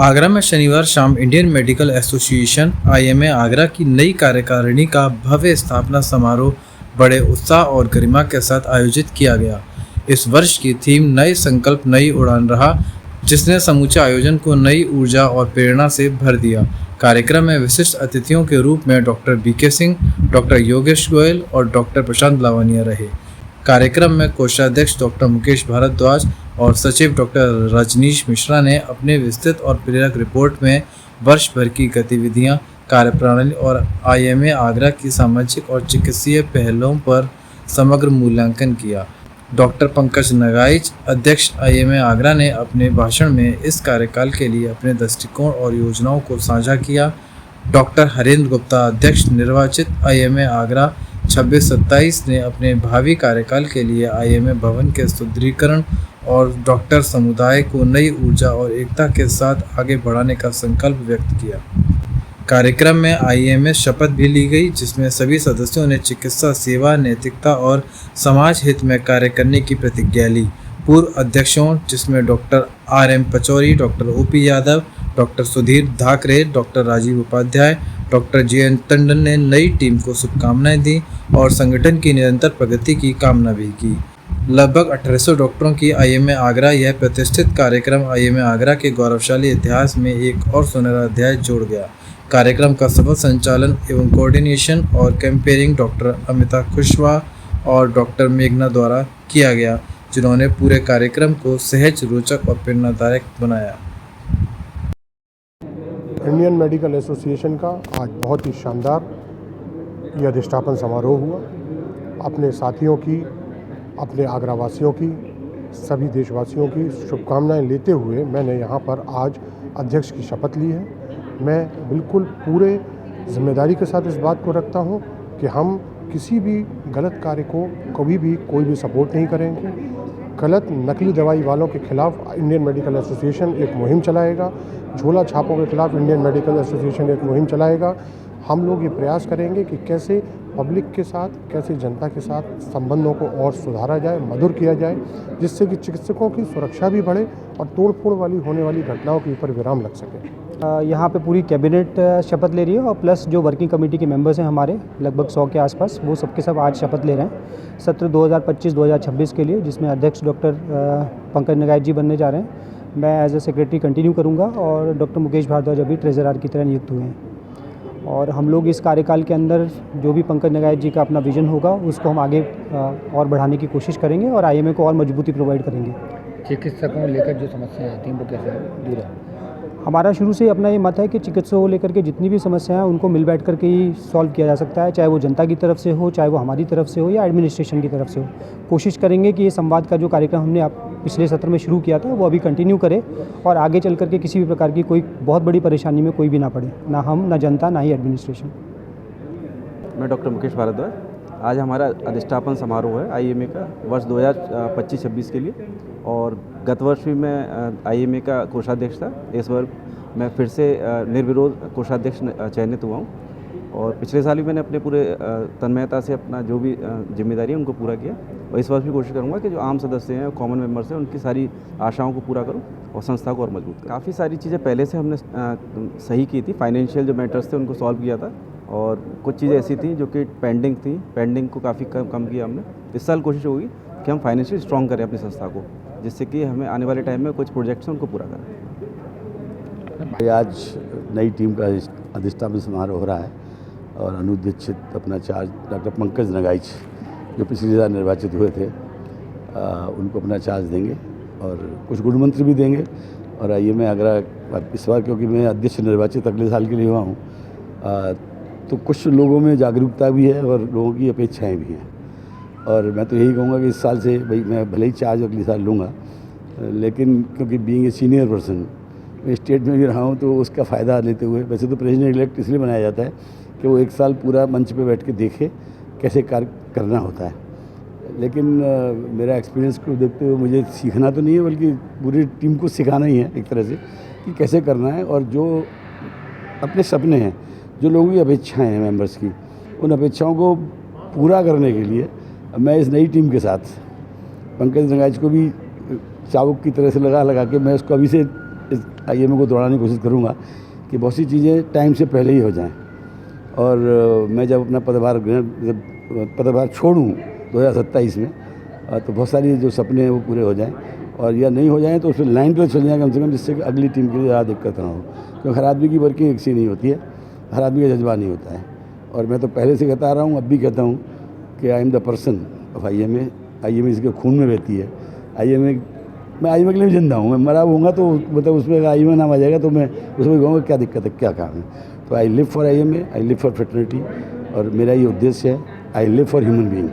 आगरा में शनिवार शाम Indian medical association IMA Agra की नई कार्यकारिणी का भव्य स्थापना समारोह बड़े उत्साह और गरिमा के साथ आयोजित किया गया। इस वर्ष की थीम नए संकल्प नई उड़ान रहा, जिसने समूचे आयोजन को नई ऊर्जा और प्रेरणा से भर दिया। कार्यक्रम में विशिष्ट अतिथियों के रूप में doctor BK Singh, doctor Yogesh Goyal और डॉक्टर प्रशांत लावनिया रहे। कार्यक्रम में कोषाध्यक्ष डॉक्टर मुकेश भारद्वाज और सचिव डॉक्टर रजनीश मिश्रा ने अपने विस्तृत और प्रेरक रिपोर्ट में वर्ष भर की गतिविधियां, कार्यप्रणाली और आईएमए आगरा की सामाजिक और चिकित्सीय पहलों पर समग्र मूल्यांकन किया। डॉक्टर पंकज नगाइच, अध्यक्ष आईएमए आगरा ने अपने भाषण में इस कार्यकाल के लिए अपने दृष्टिकोण और योजनाओं को साझा किया। डॉक्टर हरेंद्र गुप्ता, अध्यक्ष निर्वाचित आईएमए आगरा 26-27 ने अपने भावी कार्यकाल के लिए आईएमए भवन के सुदृढ़ीकरण और डॉक्टर समुदाय को नई ऊर्जा और एकता के साथ आगे बढ़ाने का संकल्प व्यक्त किया। कार्यक्रम में आईएमए शपथ भी ली गई, जिसमें सभी सदस्यों ने चिकित्सा सेवा, नैतिकता और समाज हित में कार्य करने की प्रतिज्ञा ली। पूर्व अध्यक्षों, जिसमें doctor RM. Pachauri, doctor OP. Yadav, doctor Sudhir Dhakre, doctor Rajiv Upadhyay, doctor JN. Tandon ने नई टीम को शुभकामनाएं दी और संगठन की निरंतर प्रगति की कामना भी की। लगभग 1800 डॉक्टरों की आईएमए आगरा यह प्रतिष्ठित कार्यक्रम आईएमए आगरा के गौरवशाली इतिहास में एक और सुनहरा अध्याय जोड़ गया। कार्यक्रम का सफल संचालन एवं कोऑर्डिनेशन और कैंपेनिंग डॉक्टर अमिता कुशवाहा और डॉक्टर मेघना द्वारा किया गया, जिन्होंने पूरे कार्यक्रम को सहज, रोचक और प्रेरणादायक बनाया। इंडियन मेडिकल एसोसिएशन का आज बहुत ही शानदार यह अधिष्ठापन समारोह हुआ। अपने साथियों की, अपने आगरावासियों की, सभी देशवासियों की शुभकामनाएं लेते हुए मैंने यहाँ पर आज अध्यक्ष की शपथ ली है। मैं बिल्कुल पूरे जिम्मेदारी के साथ इस बात को रखता हूँ कि हम किसी भी गलत कार्य को कभी भी कोई भी सपोर्ट नहीं करेंगे। गलत नकली दवाई वालों के खिलाफ इंडियन मेडिकल एसोसिएशन एक मुहिम चलाएगा। झोला छापों के खिलाफ इंडियन मेडिकल एसोसिएशन एक मुहिम चलाएगा। हम लोग ये प्रयास करेंगे कि कैसे पब्लिक के साथ, कैसे जनता के साथ संबंधों को और सुधारा जाए, मधुर किया जाए, जिससे कि चिकित्सकों की सुरक्षा भी बढ़े और तोड़फोड़ वाली होने वाली घटनाओं के ऊपर विराम लग सके। यहाँ पे पूरी कैबिनेट शपथ ले रही है और प्लस जो वर्किंग कमेटी के मेंबर्स हैं हमारे लगभग 100 के आसपास, वो सबके सब आज शपथ ले रहे हैं सत्र 2025-2026 के लिए, जिसमें अध्यक्ष डॉक्टर पंकज नगाइच जी बनने जा रहे हैं। मैं एज ए सेक्रेटरी कंटिन्यू करूँगा और डॉक्टर मुकेश भारद्वाज अभी ट्रेजरर की तरह नियुक्त हुए हैं। और हम लोग इस कार्यकाल के अंदर जो भी पंकज नगाइच जी का अपना विजन होगा उसको हम आगे और बढ़ाने की कोशिश करेंगे और आईएमए को और मजबूती प्रोवाइड करेंगे। चिकित्सकों को लेकर जो समस्याएं आती हैं वो कैसे दूर है? हमारा शुरू से अपना ये मत है कि चिकित्सकों को लेकर के जितनी भी समस्याएं हैं उनको मिल बैठ कर के ही सॉल्व किया जा सकता है, चाहे वो जनता की तरफ से हो, चाहे वो हमारी तरफ से हो या एडमिनिस्ट्रेशन की तरफ से हो। कोशिश करेंगे कि ये संवाद का जो कार्यक्रम हमने पिछले सत्र में शुरू किया था वो अभी कंटिन्यू करें और आगे चल करके किसी भी प्रकार की कोई बहुत बड़ी परेशानी में कोई भी ना पड़े, ना हम, ना जनता, ना ही एडमिनिस्ट्रेशन। मैं डॉक्टर मुकेश भारद्वाज। आज हमारा अधिष्ठापन समारोह है आईएमए का वर्ष 2025-26 के लिए, और गत वर्ष भी मैं आईएमए का कोषाध्यक्ष था। इस बार मैं फिर से निर्विरोध कोषाध्यक्ष चयनित हुआ हूँ और पिछले साल भी मैंने अपने पूरे तन्मयता से अपना जो भी जिम्मेदारी है उनको पूरा किया, और इस वर्ष भी कोशिश करूँगा कि जो आम सदस्य हैं, कॉमन मेंबर्स हैं, उनकी सारी आशाओं को पूरा करूँ और संस्था को और मजबूत करूँ। काफ़ी सारी चीज़ें पहले से हमने सही की थी, फाइनेंशियल जो मैटर्स थे उनको सॉल्व किया था, और कुछ चीज़ें ऐसी थी जो कि पेंडिंग को काफ़ी कम किया हमने। इस साल कोशिश होगी कि हम फाइनेंशियल स्ट्रॉन्ग करें अपनी संस्था को, जिससे कि हमें आने वाले टाइम में कुछ प्रोजेक्ट्स हैं उनको पूरा करें। आज नई टीम का अधिष्ठापन समारोह हो रहा है और अनुदेशित अपना चार्ज डॉक्टर पंकज नगाइच, जो पिछली बार निर्वाचित हुए थे, उनको अपना चार्ज देंगे और कुछ गुण मंत्र भी देंगे। और आईएमए आगरा इस बार, क्योंकि मैं अध्यक्ष निर्वाचित अगले साल के लिए हुआ हूँ, तो कुछ लोगों में जागरूकता भी है और लोगों की अपेक्षाएं भी हैं। और मैं तो यही कहूँगा कि इस साल से भाई मैं भले ही चार्ज अगले साल लूँगा, लेकिन क्योंकि बीइंग ए सीनियर पर्सन मैं स्टेट में भी रहा हूँ, तो उसका फ़ायदा लेते हुए, वैसे तो प्रेसिडेंट इलेक्ट इसलिए बनाया जाता है कि वो एक साल पूरा मंच पे बैठ के देखे कैसे कार्य करना होता है। लेकिन मेरा एक्सपीरियंस को देखते हुए मुझे सीखना तो नहीं है, बल्कि पूरी टीम को सिखाना ही है एक तरह से कि कैसे करना है, और जो अपने सपने हैं, जो लोगों की अपेक्षाएँ हैं मेंबर्स की, उन अपेक्षाओं को पूरा करने के लिए मैं इस नई टीम के साथ पंकज नगाइच को भी चाबुक की तरह से लगा के मैं उसको अभी से इस IMA को दौड़ाने की कोशिश करूँगा कि बहुत सी चीज़ें टाइम से पहले ही हो जाएं। और मैं जब अपना पदभार छोड़ूँ 2027 में तो बहुत सारी जो सपने हैं वो पूरे हो जाएं, और या नहीं हो जाएं तो उसमें लाइन पर चल जाएं कम से कम, जिससे कि अगली टीम के लिए ज़्यादा दिक्कत ना हो। क्योंकि हर आदमी की वर्किंग एक सी नहीं होती है, हर आदमी का जज्बा नहीं होता है। और मैं तो पहले से कहता आ रहा हूँ, अब भी कहता हूँ कि I am the person of IMA। IMA इसके खून में बहती है। मैं IMA के लिए भी जिंदा हूँ। मैं मरा होऊंगा तो मतलब उसमें IMA नाम आ जाएगा तो मैं उसमें कहूँगा क्या दिक्कत है, क्या काम है। तो I live for IMA, I live for fraternity, और मेरा ये उद्देश्य है, I live for human being.